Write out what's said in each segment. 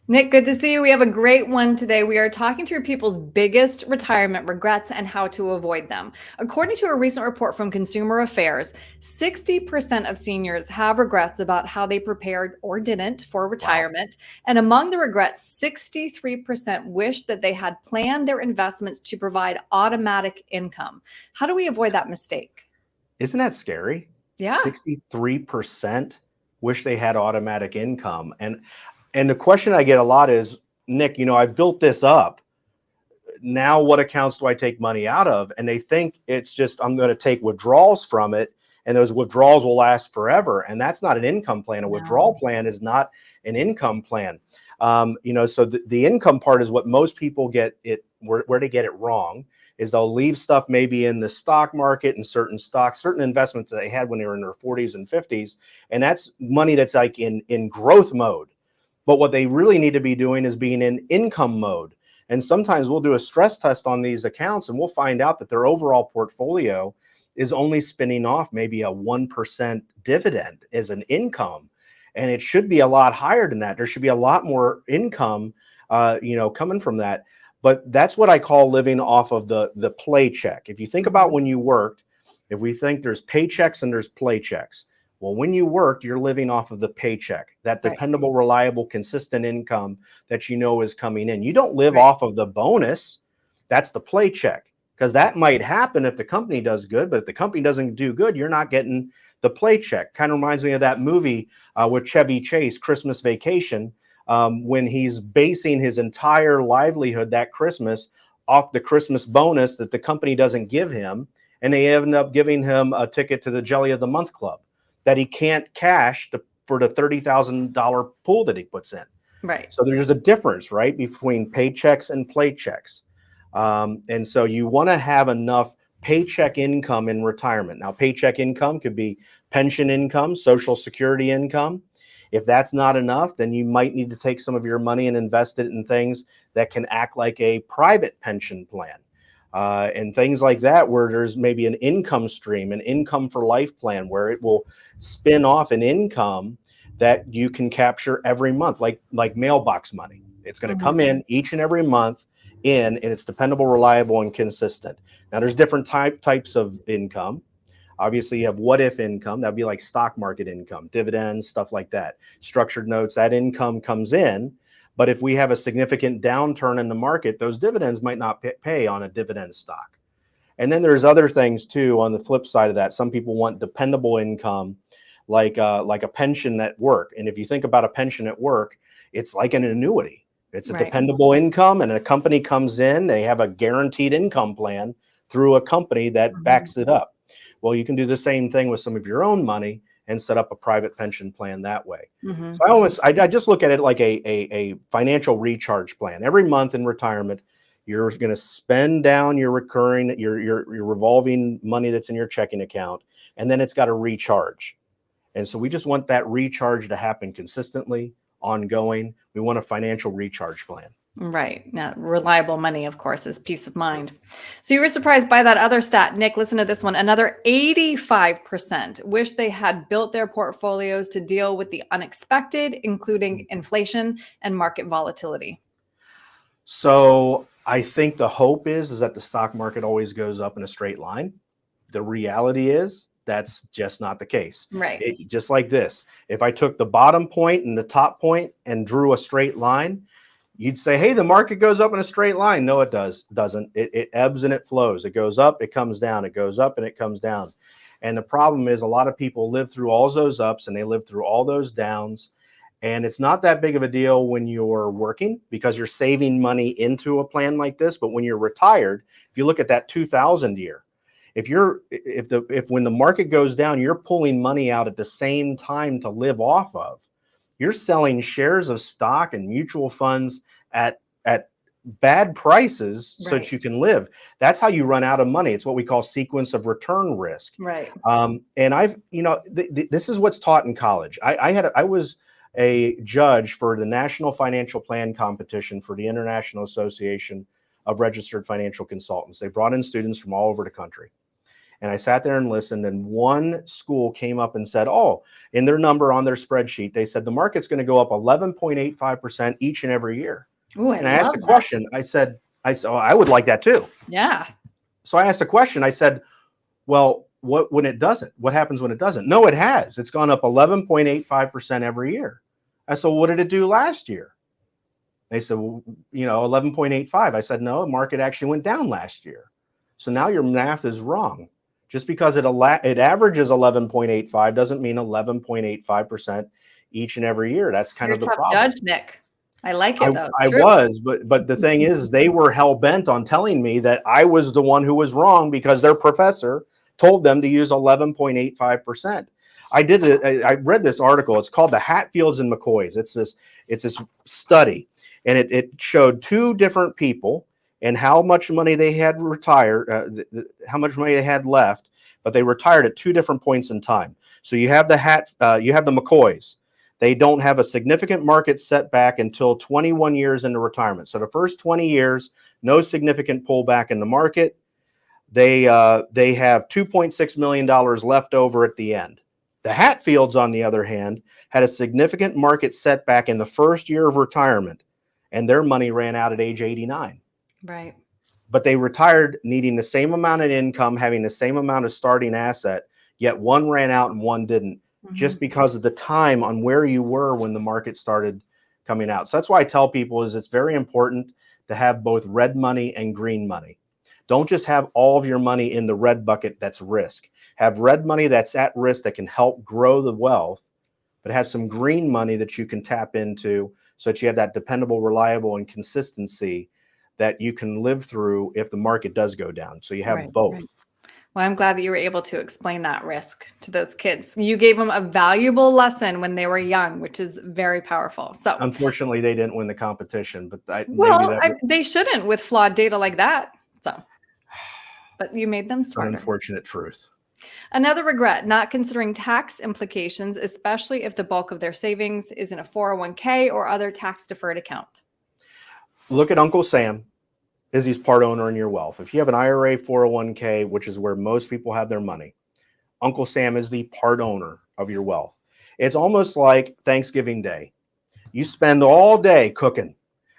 Nick, good to see you. We have a great one today. We are talking through people's biggest retirement regrets and how to avoid them. According to a recent report from Consumer Affairs, 60% of seniors have regrets about how they prepared or didn't for Wow. retirement. And among the regrets, 63% wish that they had planned their investments to provide automatic income. How do we avoid that mistake? Isn't that scary? Yeah. 63% wish they had automatic income. And the question I get a lot is, Nick, I built this up. Now what accounts do I take money out of? And they think it's just I'm going to take withdrawals from it and those withdrawals will last forever. And that's not an income plan. A withdrawal No. plan is not an income plan. So the income part is what most people get it where they get it wrong is they'll leave stuff maybe in the stock market and certain stocks, certain investments that they had when they were in their 40s and 50s. And that's money that's like in growth mode. But what they really need to be doing is being in income mode. And sometimes we'll do a stress test on these accounts and we'll find out that their overall portfolio is only spinning off maybe a 1% dividend as an income. And it should be a lot higher than that. There should be a lot more income, coming from that. But that's what I call living off of the play check. If you think about Mhm. when you worked, if we think there's paychecks and there's play checks, well, when you worked, you're living off of the paycheck, that Right. dependable, reliable, consistent income that is coming in. You don't live Right. off of the bonus. That's the play check because that might happen if the company does good, but if the company doesn't do good, you're not getting the play check. Kind of reminds me of that movie with Chevy Chase, Christmas Vacation, when he's basing his entire livelihood that Christmas off the Christmas bonus that the company doesn't give him. And they end up giving him a ticket to the Jelly of the Month Club that he can't cash for the $30,000 pool that he puts in. Right. So there's a difference, right, between paychecks and play checks. And so you want to have enough paycheck income in retirement. Now, paycheck income could be pension income, social security income. If that's not enough, then you might need to take some of your money and invest it in things that can act like a private pension plan. And things like that, where there's maybe an income stream, an income for life plan, where it will spin off an income that you can capture every month, like mailbox money. It's going to come Mhm. in each and every month and it's dependable, reliable, and consistent. Now, there's different types of income. Obviously, you have what if income. That'd be like stock market income, dividends, stuff like that. Structured notes, that income comes in. But if we have a significant downturn in the market, those dividends might not pay on a dividend stock. And then there's other things too on the flip side of that. Some people want dependable income, like a pension at work. And if you think about a pension at work, it's like an annuity. It's a Right. dependable income, and a company comes in, they have a guaranteed income plan through a company that Mhm. backs it up. Well, you can do the same thing with some of your own money and set up a private pension plan that way. So Mhm. I just look at it like a financial recharge plan. Every month in retirement, you're going to spend down your recurring, your revolving money that's in your checking account, and then it's got to recharge. And so we just want that recharge to happen consistently, ongoing. We want a financial recharge plan. Right. Now, reliable money, of course, is peace of mind. So you were surprised by that other stat. Nick, listen to this one. Another 85% wish they had built their portfolios to deal with the unexpected, including inflation and market volatility. So I think the hope is that the stock market always goes up in a straight line. The reality is that's just not the case. Right. Just like this, if I took the bottom point and the top point and drew a straight line, you'd say, hey, the market goes up in a straight line. No, it doesn't. It ebbs and it flows. It goes up, it comes down, it goes up and it comes down. And the problem is a lot of people live through all those ups and they live through all those downs. And it's not that big of a deal when you're working because you're saving money into a plan like this. But when you're retired, if you look at that 2000 year, if when the market goes down, you're pulling money out at the same time to live off of, you're selling shares of stock and mutual funds at bad prices so that Right. you can live. That's how you run out of money. It's what we call sequence of return risk. Right. And this is what's taught in college. I was a judge for the National Financial Plan competition for the International Association of Registered Financial Consultants. They brought in students from all over the country. And I sat there and listened, and one school came up and said, oh, in their number on their spreadsheet, they said the market's going to go up 11.85% each and every year. Ooh, I And I asked love a that. question. I said, oh, I would like that too. Yeah. So I asked a question. I said, well, what when it doesn't? What happens when it doesn't? No, it has. It's gone up 11.85% every year. I said, well, what did it do last year? They said, well, 11.85. I said, no, the market actually went down last year. So now your math is wrong. Just because it averages 11.85 doesn't mean 11.85% each and every year. That's kind You're a of the tough problem. judge, Nick. I like it though. I True. was, but the thing is, they were hell bent on telling me that I was the one who was wrong because their professor told them to use 11.85%. I read this article. It's called the Hatfields and McCoys. It's this study, and it showed two different people and how much money they had retired, how much money they had left, but they retired at two different points in time. So you have the McCoys. They don't have a significant market setback until 21 years into retirement. So the first 20 years, no significant pullback in the market. They have $2.6 million left over at the end. The Hatfields, on the other hand, had a significant market setback in the first year of retirement, and their money ran out at age 89. Right. But they retired needing the same amount of income, having the same amount of starting asset, yet one ran out and one didn't, just because of the time on where you were when the market started coming out. So that's why I tell people is it's very important to have both red money and green money. Don't just have all of your money in the red bucket that's risk. Have red money that's at risk that can help grow the wealth, but have some green money that you can tap into so that you have that dependable, reliable, and consistency that you can live through if the market does go down. So you have both. Right. Well, I'm glad that you were able to explain that risk to those kids. You gave them a valuable lesson when they were young, which is very powerful. So, Unfortunately, they didn't win the competition, but they shouldn't with flawed data like that. So, but you made them an smarter. unfortunate truth. Another regret, not considering tax implications, especially if the bulk of their savings is in a 401k or other tax deferred account. Look at Uncle Sam. Is he's part owner in your wealth. If you have an IRA, 401k, which is where most people have their money, Uncle Sam is the part owner of your wealth. It's almost like Thanksgiving Day. You spend all day cooking.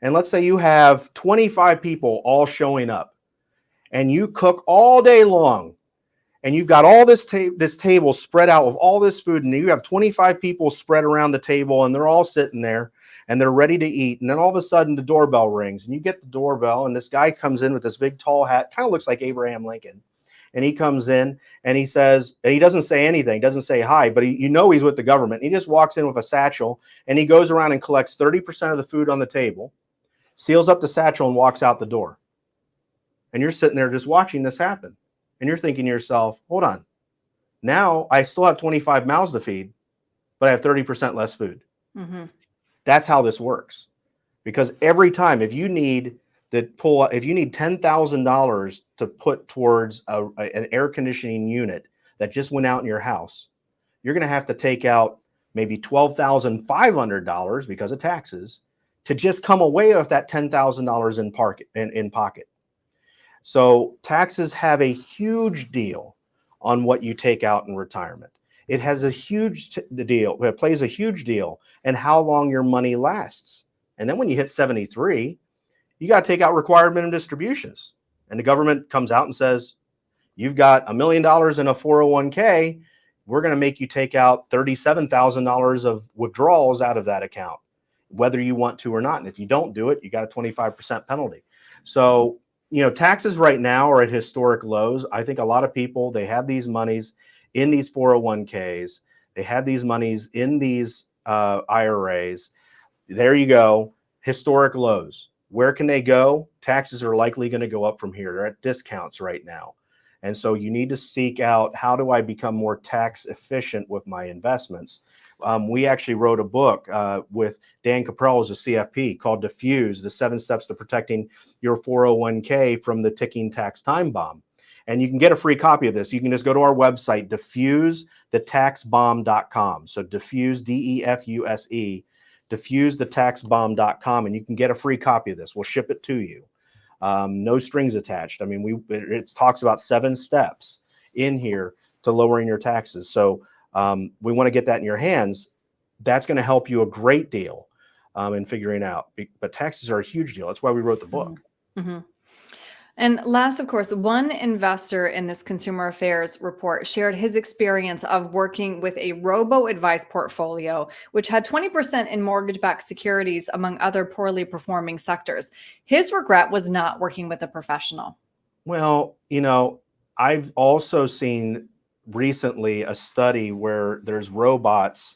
And let's say you have 25 people all showing up and you cook all day long and you've got all this table spread out with all this food, and you have 25 people spread around the table and they're all sitting there and they're ready to eat. And then all of a sudden the doorbell rings and you get the doorbell and this guy comes in with this big tall hat, kind of looks like Abraham Lincoln. And he comes in and he says, and he doesn't say anything, doesn't say hi, but he's with the government. He just walks in with a satchel and he goes around and collects 30% of the food on the table, seals up the satchel and walks out the door. And you're sitting there just watching this happen. And you're thinking to yourself, hold on, now I still have 25 mouths to feed, but I have 30% less food. Mm-hmm. That's how this works. Because every time, if you need $10,000 to put towards an air conditioning unit that just went out in your house, you're going to have to take out maybe $12,500 because of taxes to just come away with that $10,000 in pocket. So taxes have a huge deal on what you take out in retirement. It has a huge deal. It plays a huge deal in how long your money lasts. And then when you hit 73, you got to take out required minimum distributions. And the government comes out and says, you've got $1 million in a 401k. We're going to make you take out $37,000 of withdrawals out of that account, whether you want to or not. And if you don't do it, you got a 25% penalty. So, taxes right now are at historic lows. I think a lot of people, they have these monies in these 401ks. They have these monies in these IRAs. There you go. Historic lows. Where can they go? Taxes are likely going to go up from here. They're at discounts right now. And so you need to seek out, how do I become more tax efficient with my investments? We actually wrote a book with Dan Caprell as a CFP called Diffuse, the 7 Steps to Protecting Your 401k from the Ticking Tax Time Bomb. And you can get a free copy of this. You can just go to our website, diffusethetexbomb.com. So diffuse, DEFUSE, diffusethetexbomb.com, and you can get a free copy of this. We'll ship it to you. No strings attached. I mean, it talks about 7 steps in here to lowering your taxes. So we want to get that in your hands. That's going to help you a great deal in figuring out. But taxes are a huge deal. That's why we wrote the book. Mm-hmm. And last, of course, one investor in this consumer affairs report shared his experience of working with a robo-advised portfolio, which had 20% in mortgage-backed securities, among other poorly performing sectors. His regret was not working with a professional. Well, I've also seen recently a study where there's robots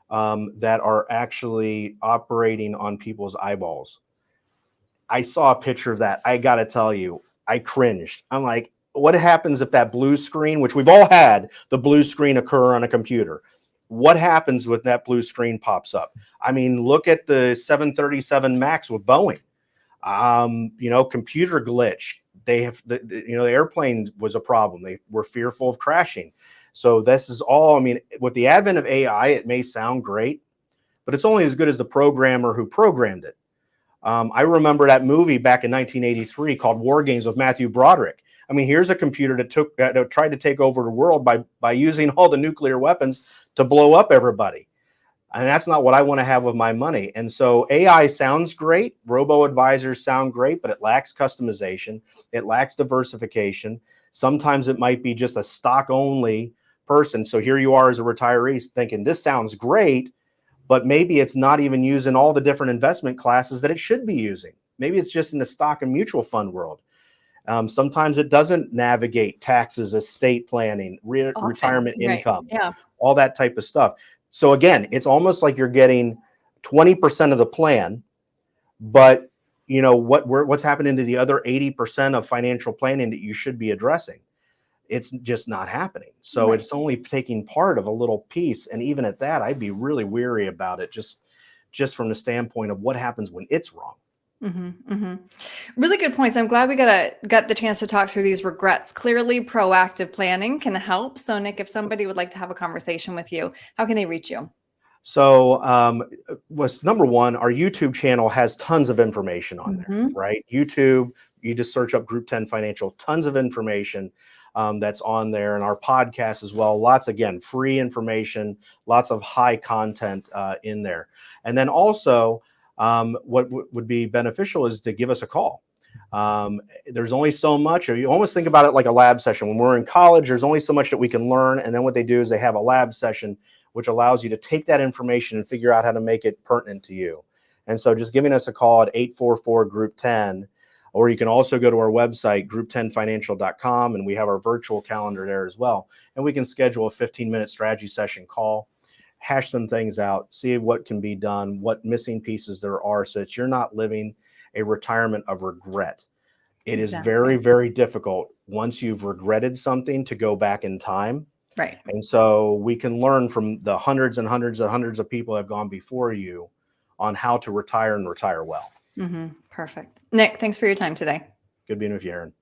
that are actually operating on people's eyeballs. I saw a picture of that. I got to tell you, I cringed. I'm like, what happens if that blue screen, which we've all had the blue screen occur on a computer? What happens when that blue screen pops up? I mean, look at the 737 MAX with Boeing. Computer glitch. They have, the airplane was a problem. They were fearful of crashing. So this is all, I mean, with the advent of AI, it may sound great, but it's only as good as the programmer who programmed it. I remember that movie back in 1983 called War Games with Matthew Broderick. I mean, here's a computer that tried to take over the world by using all the nuclear weapons to blow up everybody. And that's not what I want to have with my money. And so AI sounds great. Robo-advisors sound great, but it lacks customization. It lacks diversification. Sometimes it might be just a stock-only person. So here you are as a retiree thinking, this sounds great, but maybe it's not even using all the different investment classes that it should be using. Maybe it's just in the stock and mutual fund world. Sometimes it doesn't navigate taxes, estate planning, retirement income, all that type of stuff. So again, it's almost like you're getting 20% of the plan, but what's happening to the other 80% of financial planning that you should be addressing? It's just not happening. So it's only taking part of a little piece. And even at that, I'd be really weary about it just from the standpoint of what happens when it's wrong. Really good points. I'm glad we got the chance to talk through these regrets. Clearly, proactive planning can help. So, Nick, if somebody would like to have a conversation with you, how can they reach you? So, was number one, our YouTube channel has tons of information on there, right? YouTube, you just search up Group 10 Financial, tons of information that's on there, and our podcast as well. Lots, again, free information, lots of high content in there. And then also, what would be beneficial is to give us a call. There's only so much, or you almost think about it like a lab session. When we're in college, there's only so much that we can learn. And then what they do is they have a lab session, which allows you to take that information and figure out how to make it pertinent to you. And so just giving us a call at 844-GROUP-10, or you can also go to our website, group10financial.com, and we have our virtual calendar there as well. And we can schedule a 15-minute strategy session call, hash some things out, see what can be done, what missing pieces there are, so that you're not living a retirement of regret. It is very, very difficult once you've regretted something to go back in time. Right. And so we can learn from the hundreds and hundreds and hundreds of people that have gone before you on how to retire and retire well. Perfect. Nick, thanks for your time today. Good being with you, Aaron.